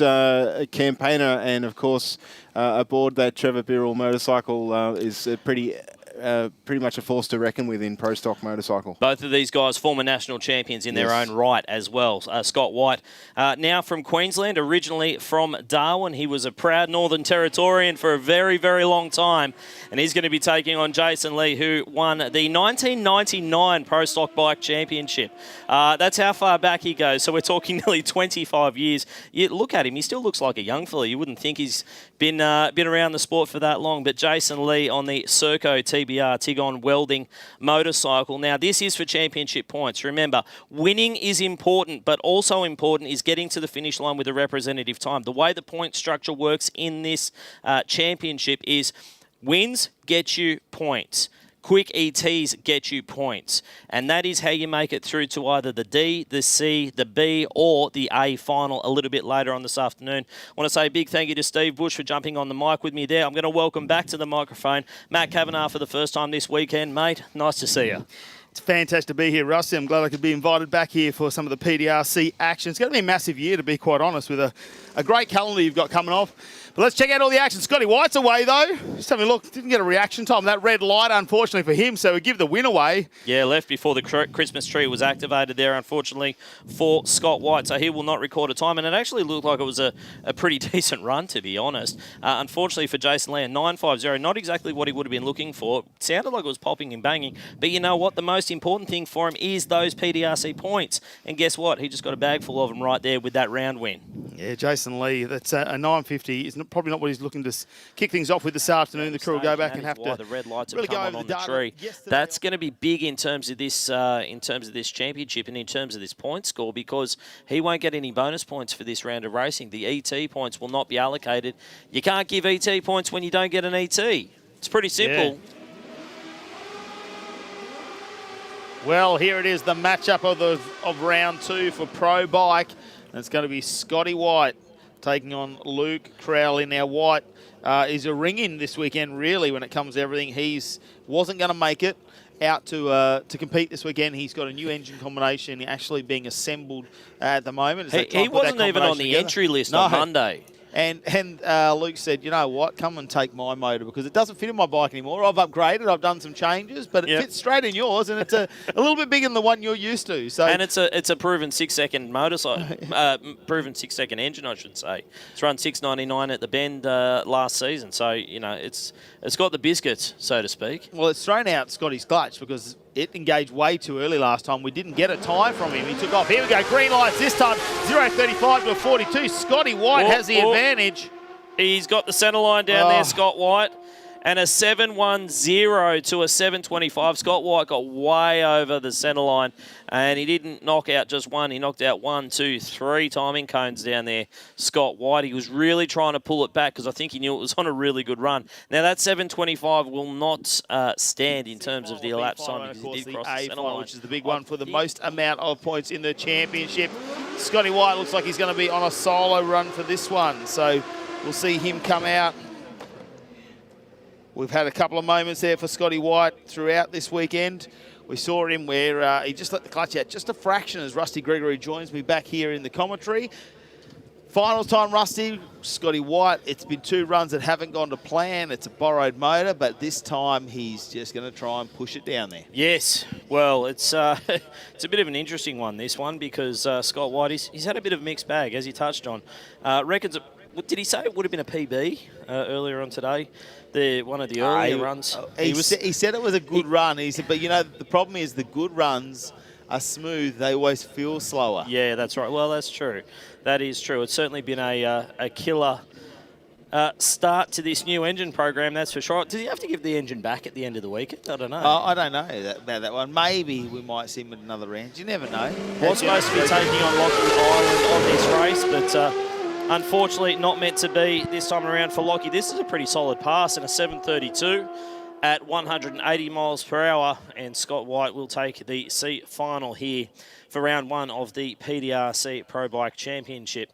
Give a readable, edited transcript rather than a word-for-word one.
campaigner, and of course aboard that Trevor Birrell motorcycle is pretty much a force to reckon with in pro stock motorcycle. Both of these guys former national champions in their own right as well. Scott White, now from Queensland, originally from Darwin. He was a proud Northern Territorian for a very, very long time, and he's going to be taking on Jason Lee, who won the 1999 Pro Stock Bike Championship. That's how far back he goes. So we're talking nearly 25 years. You look at him; he still looks like a young fella. You wouldn't think he's been around the sport for that long. But Jason Lee on the Serco TBR Tigon Welding motorcycle. Now, this is for championship points. Remember, winning is important, but also important is getting to the finish line with a representative time. The way the point structure works in this championship is wins get you points. Quick ETs get you points. And that is how you make it through to either the D, the C, the B, or the A final a little bit later on this afternoon. I want to say a big thank you to Steve Bush for jumping on the mic with me there. I'm going to welcome back to the microphone Matt Kavanagh for the first time this weekend. Mate, nice to see you. It's fantastic to be here, Rusty. I'm glad I could be invited back here for some of the PDRC action. It's going to be a massive year, to be quite honest, with a great calendar you've got coming off. But let's check out all the action. Scotty White's away, though. Just having a look. Didn't get a reaction time. That red light, unfortunately for him, so we give the win away. Yeah, left before the Christmas tree was activated there, unfortunately, for Scott White. So he will not record a time. And it actually looked like it was a pretty decent run, to be honest. Unfortunately for Jason Lee, 9.50, not exactly what he would have been looking for. It sounded like it was popping and banging. But you know what? The most important thing for him is those PDRC points. And guess what? He just got a bag full of them right there with that round win. Yeah, Jason Lee, that's a 9.50. Is probably not what he's looking to kick things off with this afternoon. The crew will go back and have to the red lights really have come on the tree. That's going to be big in terms of this championship and in terms of this point score, because he won't get any bonus points for this round of racing. The ET points will not be allocated. You can't give ET points when you don't get an ET. It's pretty simple. Yeah. Well, here it is, the matchup of round 2 for Pro Bike. And it's going to be Scotty White taking on Luke Crowley. Now, White is a ring-in this weekend, really, when it comes to everything. He's wasn't going to make it out to compete this weekend. He's got a new engine combination actually being assembled at the moment. He wasn't even on the entry list on Monday. And Luke said, you know what, come and take my motor because it doesn't fit in my bike anymore. I've upgraded, I've done some changes, but it fits straight in yours, and it's a little bit bigger than the one you're used to. So and it's a proven 6-second motorcycle, proven 6-second engine, I should say. It's run 699 at the Bend last season, so you know it's got the biscuits, so to speak. Well, it's thrown out Scotty's clutch because it engaged way too early last time. We didn't get a time from him. He took off. Here we go. Green lights this time. 0.35 to a 42. Scotty White has the advantage. He's got the centre line down there, Scott White. And a 7.10 to a 7.25. Scott White got way over the centre line, and he didn't knock out just one. He knocked out 1, 2, 3 timing cones down there, Scott White. He was really trying to pull it back because I think he knew it was on a really good run. Now, that 7.25 will not stand in terms of the elapsed time because he did cross the centre line. Which is the big one for the most amount of points in the championship. Scotty White looks like he's going to be on a solo run for this one, so we'll see him come out. We've had a couple of moments there for Scotty White throughout this weekend. We saw him where he just let the clutch out just a fraction as Rusty Gregory joins me back here in the commentary. Finals time, Rusty. Scotty White, it's been 2 runs that haven't gone to plan. It's a borrowed motor, but this time he's just going to try and push it down there. Yes. Well, it's it's a bit of an interesting one, this one, because Scott White, he's had a bit of a mixed bag, as he touched on. Reckons, did he say it would have been a PB earlier on today? One of the earlier runs. He said it was a good run. He said, but you know, the problem is the good runs are smooth. They always feel slower. Yeah, that's right. Well, that's true. That is true. It's certainly been a killer start to this new engine program, that's for sure. Does he have to give the engine back at the end of the weekend? I don't know. I don't know about that one. Maybe we might see him at another round. You never know. Was supposed to be taking on Lockie Island on this race, but unfortunately not meant to be this time around for Lockie. This is a pretty solid pass and a 7.32 at 180 miles per hour, and Scott White will take the C final here for round 1 of the PDRC Pro Bike Championship.